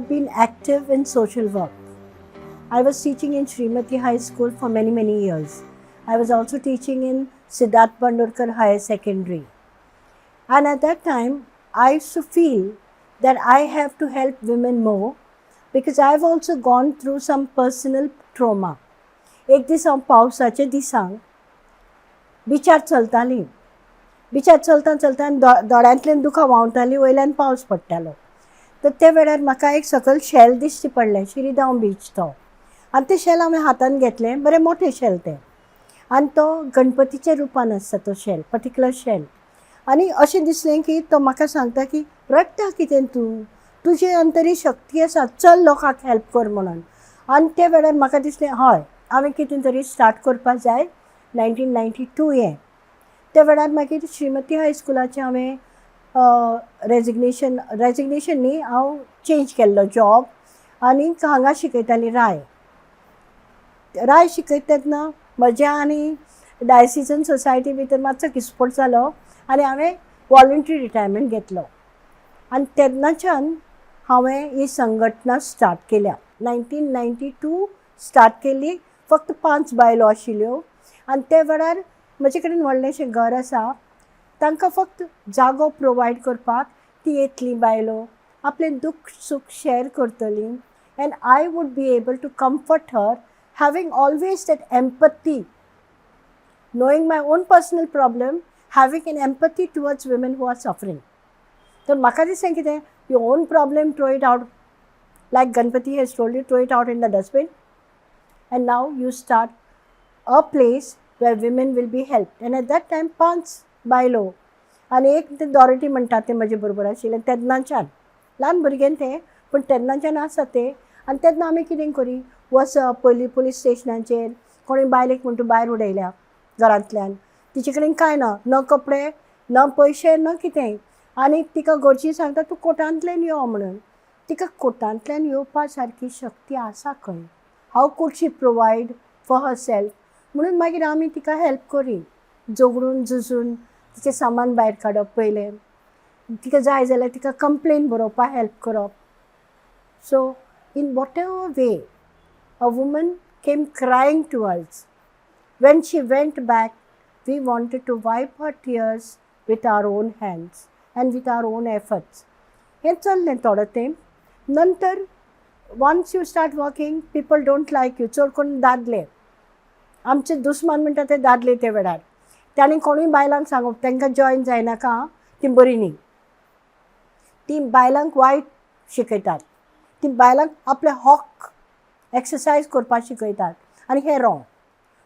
have been active in social work. I was teaching in Srimati High School for many years. I was also teaching in Siddharth Bandurkar Higher Secondary. And at that time, I used to feel that I have to help women more because I've also gone through some personal trauma. एक दीस हांव पावसाच्या दिसांक बिचार चलतालीं. बिचार चलता दोळ्यांतल्यान दुखां व्हांवतालीं, वयल्यान पावस पडटालो. तर त्या वेळार म्हाका एक सकयल शेल दिश्टी पडलें, शिरीगांव बीच तो. आनी तें शेल हांवें हातान घेतलें, बरें मोठें शेल तें. आनी तो गणपतीच्या रुपान आसता तो शेल, पर्टिक्युलर शेल. आनी अशें दिसलें की तो म्हाका सांगता की रडटा कितें तूं, तुजे अंतरी शक्ती आसा, चल लोकांक हेल्प कर म्हणून. आनी त्या वेळार म्हाका दिसलें हय हांवें कितें तरी स्टार्ट करपाक जाय. 1992 हें. त्या वेळार मागीर श्रीमती हाय स्कुलाचें हांवें रेजिग्नेशन न्ही, हांव चेंज केल्लो जॉब आनी हांगा शिकयतालीं राय शिकयता तेन्ना म्हजें आनी डायसिजन सोसायटी भितर मातसो घिस्पोट जालो आनी हांवें वॉलंटरी रिटायरमेंट घेतलो. आनी तेन्नाच्यान हांवें ही संघटना स्टार्ट केल्या. 1992 स्टार्ट केली. फक्त 5 बायलो आशिल्ल्यो आनी त्या वेळार म्हजे कडेन व्हडलेंशें घर आसा. तांकां फक्त जागो प्रोवायड करपाक ती येतलीं बायलो, आपलें दुख सूख शेअर करतलीं. And I would be able to comfort her, having always that empathy, knowing my own personal problem, having an empathy towards women who are suffering. So म्हाका दिसलें कितें, your own problem, throw it out, like Ganpati has told you, throw it out in the dustbin. And now you start a place where women will be helped. And at that time 5 बायलो आनी एक ते डॉरिटी म्हणटात ते म्हजे बरोबर आशिल्ले. तेन्नाच्यान ल्हान भुरगें तें, पूण तेन्नाच्यान आसा तें. आनी तेन्ना आमी कितें करी, वचप पयलीं पुलीस स्टेशनाचेर, कोणी बायलेक म्हणटा भायर उडयल्या घरांतल्यान, तिचे कडेन कांय ना, न कपडे न पयशे न कितेंय. आनी तिका घरचीं सांगता तूं कोर्टांतल्यान यो म्हणून. तिका कोर्टांतल्यान येवपा सारकी शक्ती आसा खंय? How could she provide for herself? म्हणून मागीर आमी तिका हेल्प करी, झगडून झुजून तिचें सामान भायर काडप. पयलें तिका जाय जाल्यार तिका कंप्लेन बरोवपाक हेल्प करप. सो in whatever way a woman came crying to us, when she went back, we wanted to wipe her tears with our own hands and with our own efforts. हें चल्लें थोडो तेंप. नंतर once you start working, people don't like you. चड करून दादले, आमचे दुस्मान म्हणटा ते दादले त्या वेळार. तांणी कोणूय बायलांक सांगप तांकां जॉयन जायनाका, ती बरी न्ही. ती बायलांक वायट शिकयतात, ती बायलांक आपले हक एक्सरसायज करपाक शिकयतात आनी हें रॉंग.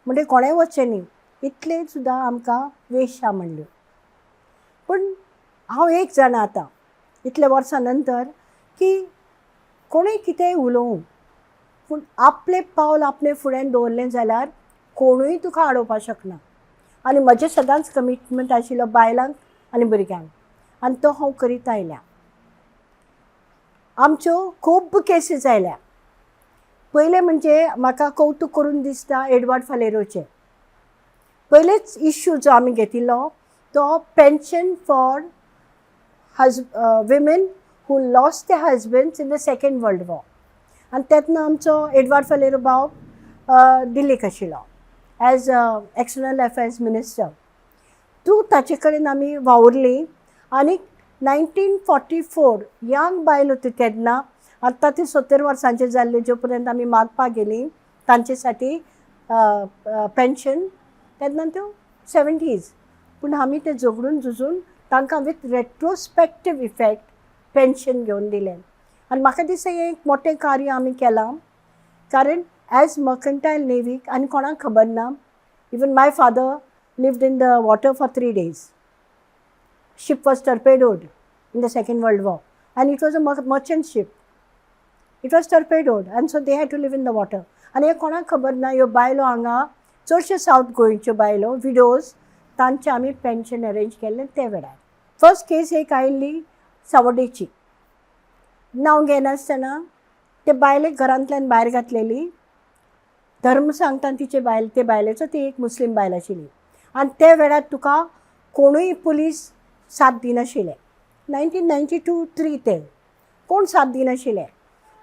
म्हणजे कोणेंय वचचें न्ही, इतलें सुद्दां आमकां वेश्या म्हणल्यो. पूण हांव एक जाणा आतां इतल्या वर्सां नंतर की कोणूय कितेंय उलोवं, पूण आपलें पावल आपणें फुड्यान दवरलें जाल्यार कोणूय तुका आडोवपाक शकना. आनी म्हजें सदांच कमिटमेंट आशिल्लो बायलांक आनी भुरग्यांक, आनी तो हांव करीत आयल्या. आमच्यो खूब केसीस आयल्या. पयलें म्हणजे म्हाका कौतूक करून दिसता एडवर्ड फालेरोचें. पयलेच इश्यू जो आमी घेतिल्लो तो pension for women who lost the husband's in the second world war. आनी तेन्ना आमचो एडवर्ड फालेरो भाव दिल्लीक आशिल्लो एज एक्सटर्नल अफेर्स मिनिस्टर. तूं ताचे कडेन आमी वावुरलीं. आनी 1944 यंग बायलो त्यो तेन्ना, आतां त्यो 70 वर्सांचे जाल्ल्यो, जो पर्यंत आमी मागपाक गेलीं तांचे साठी पेन्शन, तेन्ना त्यो 70s. पूण आमी ते झगडून झुजून तांकां विथ रेट्रोस्पेक्टीव इफेक्ट पेन्शन घेवन दिलें. आनी म्हाका दिसता हें एक मोठें कार्य आमी केलां. कारण एज मर्कंटायल नेवीक आनी कोणाक खबर ना, even my father lived in the water for 3 days. Ship was torpedoed in the Second World War, and it was a merchant ship. It was torpedoed, and so they had to live in the water. आनी हे कोणाक खबर ना, ह्यो बायलो हांगा चडश्यो south गोंयच्यो बायलो विडोज, तांचे आमी पेन्शन अरेंज केल्लें ते वेळार. फर्स्ट केस एक आयिल्ली सावड्डेची. नांव घेनासतना ते बायलेक घरांतल्यान भायर घातलेली. धर्म सांगता तिचे बायल, ते बायलेचो ती एक मुस्लीम बायल आशिल्ली. आनी त्या वेळार तुका कोणूय पुलीस साथ दिनाशिल्ले. 1992-3 ते कोण साथ दिनाशिल्ले.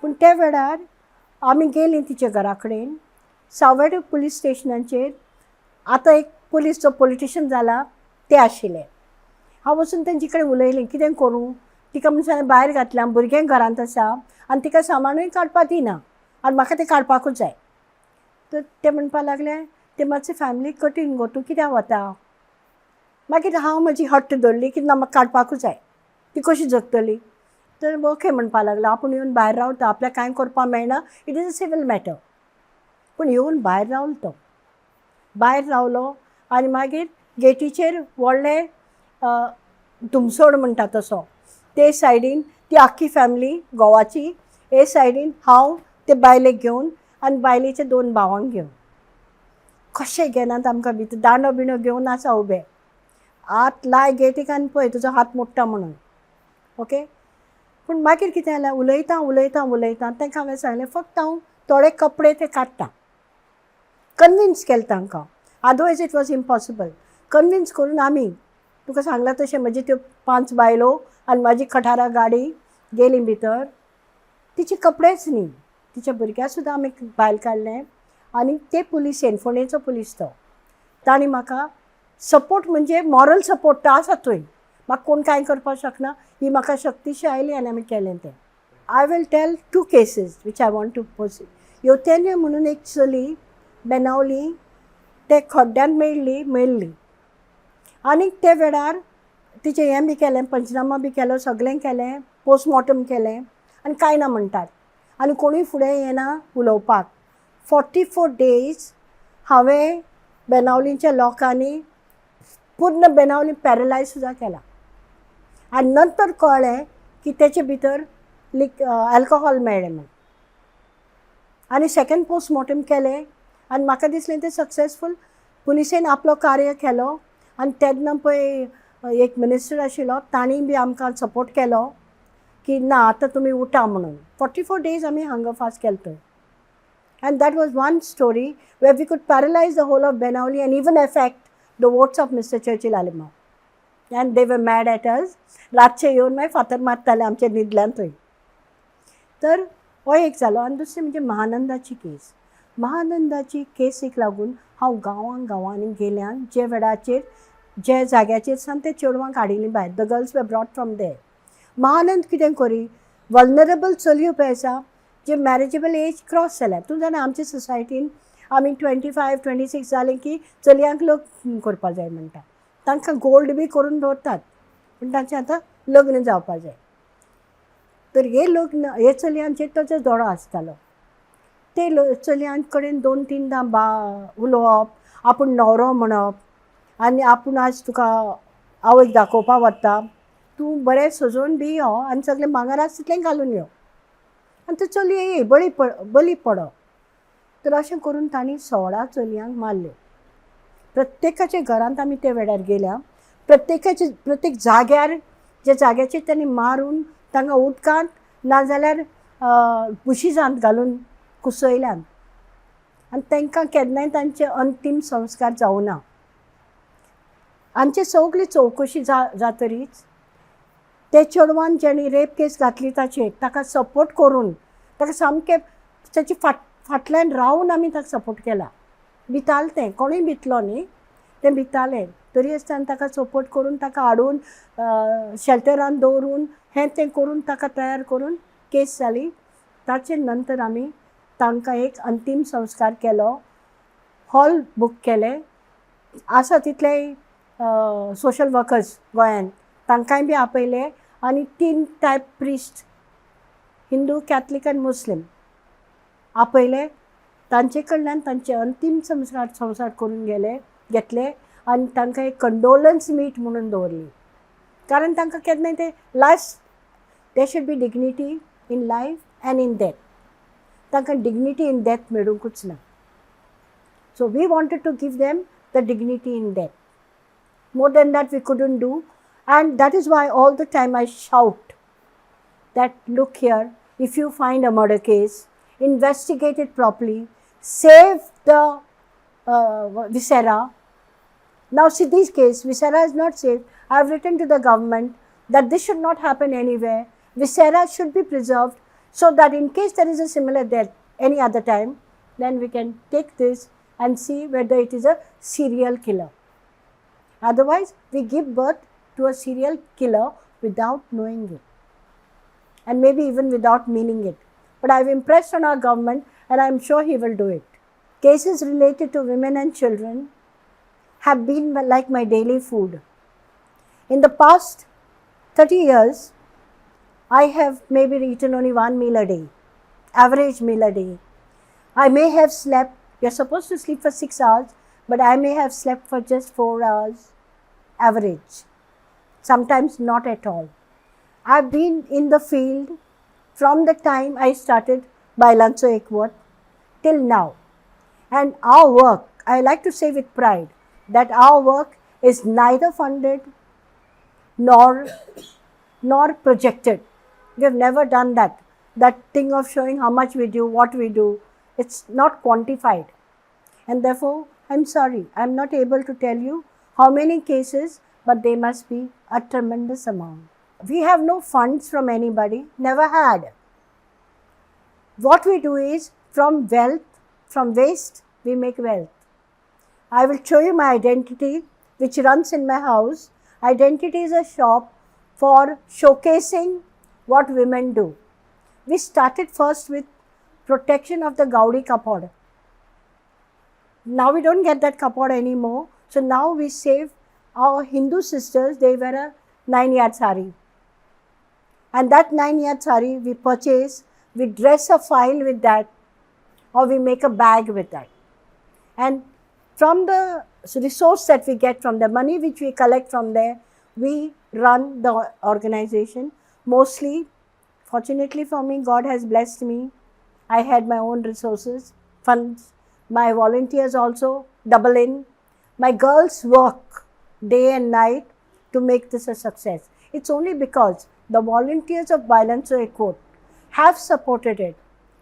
पूण त्या वेळार आमी गेलीं तिच्या घरा कडेन. सावड्डे पुलीस स्टेशनाचेर आतां एक पुलीस जो पॉलिटिशियन जाला ते आशिल्ले. हांव वचून तेंचे कडेन उलयलें कितें करूं, तिका म्हणून भायर घातलां, भुरगें घरांत आसा आनी तिका सामानूय काडपा दिना आनी म्हाका तें काडपाकूच जाय. तर ते म्हणपा लागले ते मातशें फॅमिली कठीण गो, तूं कित्याक वता. मागीर हांव म्हजी हट्ट धरली की ना म्हाका काडपाकूच जाय. ती कशी जगतली. तर ओके म्हणपा लागलो आपूण येवन भायर रावता, आपल्याक कांय करपा मेळना, it is a civil matter. पूण येवन भायर रावलो तो. भायर रावलो आनी मागीर गेटीचेर व्हडलें धुमसोड म्हणटा तसो, ते सायडीन ती आख्खी फॅमिली घोवाची, हे सायडीन हांव ते बायलेक घेवन आनी बायलेच्या 2 भावांक घेवन. कशें घेनात आमकां भितर, दांडो बिणो घेवन आसा उबे, हात लाय गेटीक आनी पळय तुजो हात मोडटा म्हणून. ओके. पूण मागीर कितें जालें, उलयतां तांकां हांवें सांगलें फक्त हांव थोडे कपडे ते काडटां. कन्विन्स केलें तांकां, otherwise it was impossible. Convince करून आमी तुका सांगलां तशें म्हजी त्यो 5 बायलो आनी म्हाजी खटारा गाडी गेलीं भितर. तिचे कपडेच न्ही, तिच्या भुरग्याक सुद्दां आमी भायर काडलें. आनी ते पुलिसेन, फोंडेचो पुलीस तो, ताणी म्हाका सपोर्ट म्हणजे मॉरल सपोर्ट तो आसा थंय. म्हाका कोण कांय करपाक शकना, ही म्हाका शक्तीशी आयली आनी आमी केलें तें. I will tell 2 cases which I want to post. येवतेन्य म्हणून एक चली बेनावली, ते खड्ड्यान मेळ्ळी. आनी ते वेळार तिचें हें बी केलें, पंचनामा बी केलो, सगळें केलें, पोस्टमॉर्टम केलें आनी कांय ना म्हणटात. आनी कोणूय फुडें येना उलोवपाक. 44 days हांवें बेनावलीच्या लोकांनी पूर्ण बेनावली पॅरलायज सुद्दां केला. आनी नंतर कळ्ळें की तेचे भितर अल्कोहॉल मेळ्ळें म्हणून. आनी सेकंड पोस्टमॉर्टम केलें आनी म्हाका दिसलें तें सक्सेसफूल. पुलिसेन आपलो कार्य केलो आनी तेन्ना पळय एक मिनिस्टर आशिल्लो, तांणी बी आमकां सपोर्ट केलो की ना आतां तुमी उठा म्हणून. 44 days आमी हांगा फास्ट केलो थंय. And that was one story where we could paralyze the whole of Benawali and even affect the votes of Mr. Churchill Alimau. And they were mad at us. रातचे येवन मागीर फातर मारताले आमच्या न्हिदल्यान थंय. तर हो एक जालो. आनी दुसरें म्हणजे महानंदाची केस. महानंदाची केसीक लागून हांव गांवांनी गेल्यान जे वेळाचेर जे जाग्याचेर सावन ते चेडवांक हाडिल्लीं भायर. The girls were brought from there. Mahanand कितें करी, वल्नरेबल चलयो पळय आसा जे मॅरेजेबल एज क्रॉस जाल्या. तूं जाणा आमचे सोसायटीन आमी 25-26 जालें की चलयांक लग्न करपा जाय म्हणटा. तांकां गोल्ड बी करून दवरतात पूण तांचें आतां लग्न जावपा जाय. तर हे चलयांचेर ताचो दोळो आसतालो. ते चलयां कडेन 2-3दां उलोवप, आपूण न्हवरो म्हणप आनी आपूण आज तुका आवयक दाखोवपा वता, तूं बरें सजोवन बी यो आनी सगळें भांगर आसा तितलें घालून यो आनी ते चलयो ये बळी पडप. तर अशें करून तांणी 16 चलयांक मारल्यो. प्रत्येकाच्या घरांत आमी ते वेळार गेल्या. प्रत्येक जाग्यार जे जाग्याचेर तांणी मारून तांकां उदकांत नाजाल्यार बुशीजांत घालून कुसयल्यान आनी तांकां केन्नाय तांचे अंतीम संस्कार जावना. आमचे सगळी चवकशी जातरीच ते चेडवान जेणी रेप केस घातली ताका सपोर्ट करून ताका सामकें ताची फाटल्यान रावन आमी ताका सपोर्ट केला. भितालें तें, कोणूय भितलो न्ही, तें भितालें. तरी आसतना ताका सपोर्ट करून ताका हाडून शेल्टरान दवरून हें तें करून ताका तयार करून केस जाली. ताचे नंतर आमी तांकां एक अंतीम संस्कार केलो, हॉल बूक केले. आसा तितले सोशल वर्कर्स गोंयान तांकांय बी आपयले आनी 3 टायप प्रिस्ट, हिंदू, कॅथलीक आनी मुस्लीम आपयले. तांचे कडल्यान तांचे अंतीम संस्कार करून घेतले आनी तांकां एक कंडोलन्स मीट म्हणून दवरली. कारण तांकां केन्नाय ते they should be dignity in life and in death. तांकां डिग्निटी इन डेथ मेळूंकूच ना. So we wanted to give them the dignity in death. More than that we couldn't do. And that is why all the time I shout that, look here, if you find a murder case, investigate it properly, save the viscera. Now see this case, viscera is not saved. I have written to the government that this should not happen anywhere. Viscera should be preserved. so that in case there is a similar death any other time, then we can take this and see whether it is a serial killer. Otherwise, we give birth to a serial killer without knowing it, and maybe even without meaning it. But I've impressed on our government, and I'm sure he will do it. Cases related to women and children have been like my daily food. In the past 30 years, I have maybe eaten only one meal a day, average meal a day. I may have slept, you're supposed to sleep for 6 hours, but I may have slept for just 4 hours, average. Sometimes not at all. I've been in the field from the time I started Bilanzo Equot till now. And our work, I like to say with pride, that our work is neither funded nor projected. We have never done that. That thing of showing how much we do, what we do, it's not quantified. And therefore, I'm sorry, I'm not able to tell you how many cases, but they must be a tremendous amount. We have no funds from anybody, never had. What we do is, from waste, we make wealth. I will show you my identity, which runs in my house. Identity is a shop for showcasing what women do. We started first with protection of the Gaudi kapod. Now we don't get that kapod anymore. So now we save our Hindu sisters, they wear a 9-yard sari. And that 9-yard sari we purchase, we dress a file with that, or we make a bag with that. And from the resource that we get from the money which we collect from there, we run the organization. Mostly, fortunately for me, God has blessed me. I had my own resources, funds. My volunteers also double in. My girls work day and night to make this a success. It's only because the volunteers of Bilanzo Equot have supported it.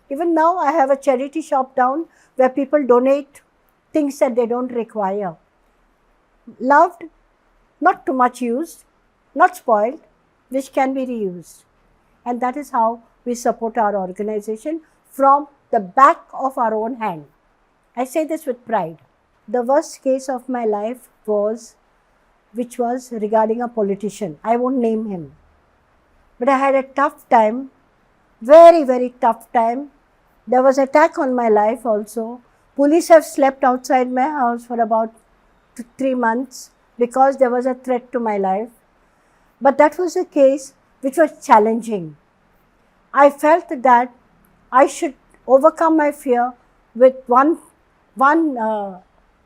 Even now, I have a charity shop down where people donate things that they don't require. Loved, not too much used, not spoiled, which can be reused. And that is how we support our organization from the back of our own hand. I say this with pride. The worst case of my life was, which was regarding a politician. I won't name him. But I had a tough time, very, very tough time. There was attack on my life also. Police have slept outside my house for about 3 months because there was a threat to my life. But that was a case which was challenging. I felt that I should overcome my fear with one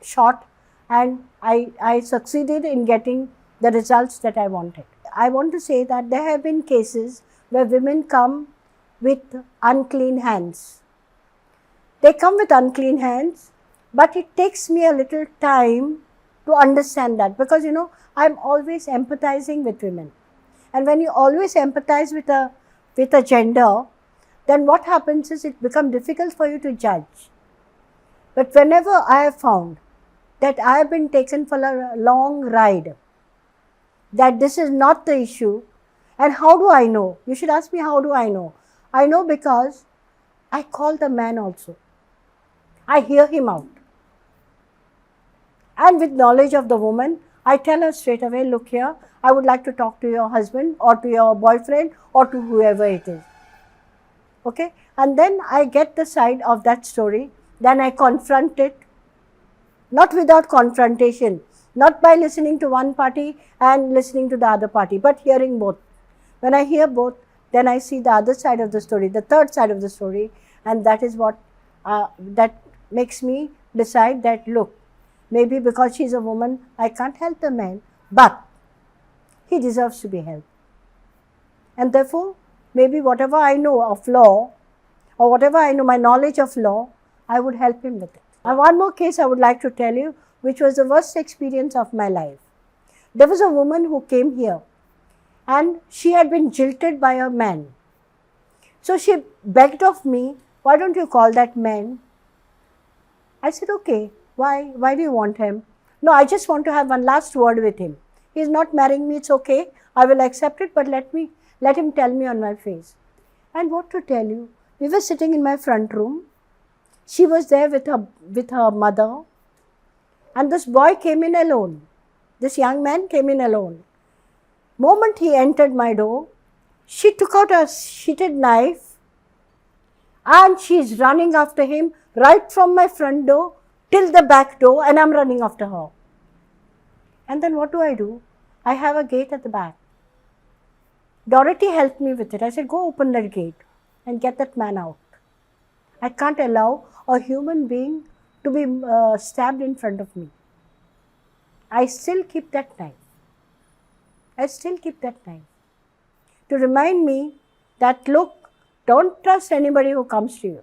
shot, and I succeeded in getting the results that I wanted. I want to say that there have been cases where women come with unclean hands. They come with unclean hands, but it takes me a little time to understand that, because I'm always empathizing with women. And when you always empathize with a gender, then what happens is it becomes difficult for you to judge. But whenever I have found that I have been taken for a long ride, that this is not the issue, and how do I know? You should ask me, how do I know? I know because I call the man also. I hear him out. And with knowledge of the woman, I tell her straight away, look here, I would like to talk to your husband or to your boyfriend or to whoever it is. Okay? And then I get the side of that story. Then I confront it, not without confrontation, not by listening to one party and listening to the other party, but hearing both. When I hear both, then I see the other side of the story, the third side of the story, and that is what that makes me decide that, look, maybe because she's a woman, I can't help the man, but he deserves to be helped. And therefore, maybe whatever I know of law, or whatever I know, my knowledge of law, I would help him with it. And one more case I would like to tell you, which was the worst experience of my life. There was a woman who came here, and she had been jilted by a man. So she begged of me, why don't you call that man? I said, okay, why do you want him? No, I just want to have one last word with him. He's not marrying me, it's okay, I will accept it, but let him tell me on my face. And what to tell you, we were sitting in my front room. She was there with her mother. And this boy came in alone. This young man came in alone. Moment he entered my door, she took out a sheathed knife and she's running after him right from my front door till the back door, and I'm running after her. And then what do? I have a gate at the back. Dorothy helped me with it. I said, go open that gate and get that man out. I can't allow a human being to be stabbed in front of me. I still keep that knife. To remind me that, look, don't trust anybody who comes to you.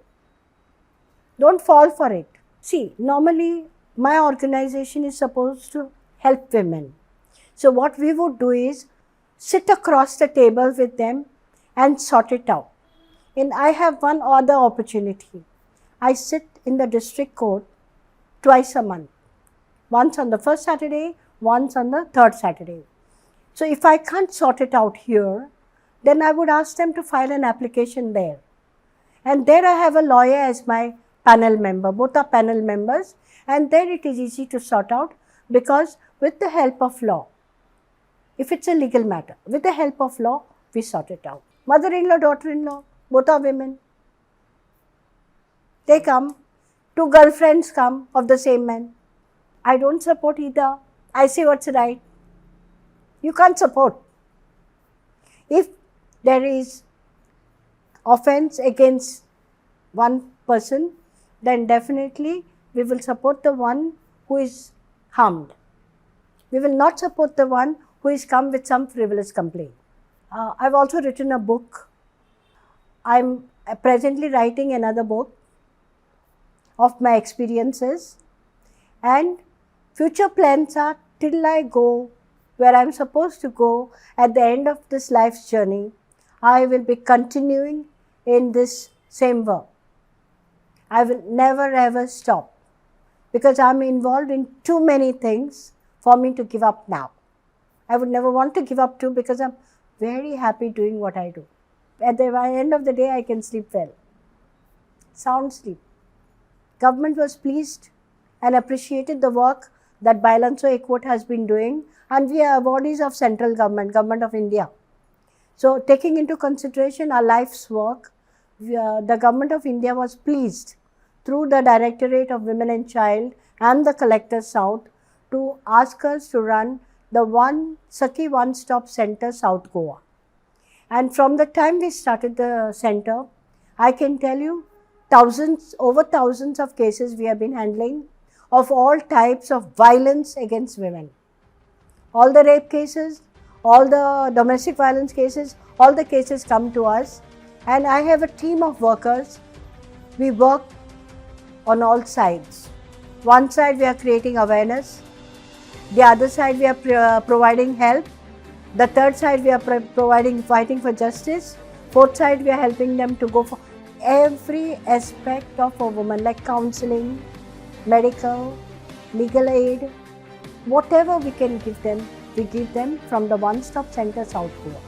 Don't fall for it. See, normally my organization is supposed to help women. So what we would do is sit across the table with them and sort it out. And I have one other opportunity. I sit in the district court twice a month. Once on the first Saturday, once on the third Saturday. So if I can't sort it out here, then I would ask them to file an application there. And there I have a lawyer as my panel member. Both are panel members. And there it is easy to sort out, because with the help of law, if it's a legal matter, with the help of law, we sort it out. Mother-in-law, daughter-in-law, both are women. They come. 2 girlfriends come of the same man. I don't support either. I say what's right. You can't support. If there is offense against one person, then definitely we will support the one who is harmed. We will not support the one who is come with some frivolous complaint. I've also written a book. I'm presently writing another book of my experiences, and future plans are, till I go where I'm supposed to go at the end of this life's journey, I will be continuing in this same work. I will never ever stop, because I'm involved in too many things for me to give up now. I would never want to give up too, because I'm very happy doing what I do. At the end of the day, I can sleep well. Sound sleep. Government was pleased and appreciated the work that Bailanso Equot has been doing, and we are awardees of central government, Government of India. So taking into consideration our life's work, the Government of India was pleased through the Directorate of Women and Child and the Collector South to ask us to run the Sakhi One-Stop Center South Goa. And from the time we started the center, I can tell you over thousands of cases we have been handling of all types of violence against women. All the rape cases, all the domestic violence cases, all the cases come to us, and I have a team of workers. We work on all sides. One side we are creating awareness, the other side we are providing help, the third side we are fighting for justice, fourth side we are helping them to go for every aspect of a woman, like counseling, medical, legal aid, whatever we can give them, we give them from the One-Stop Center South Goa.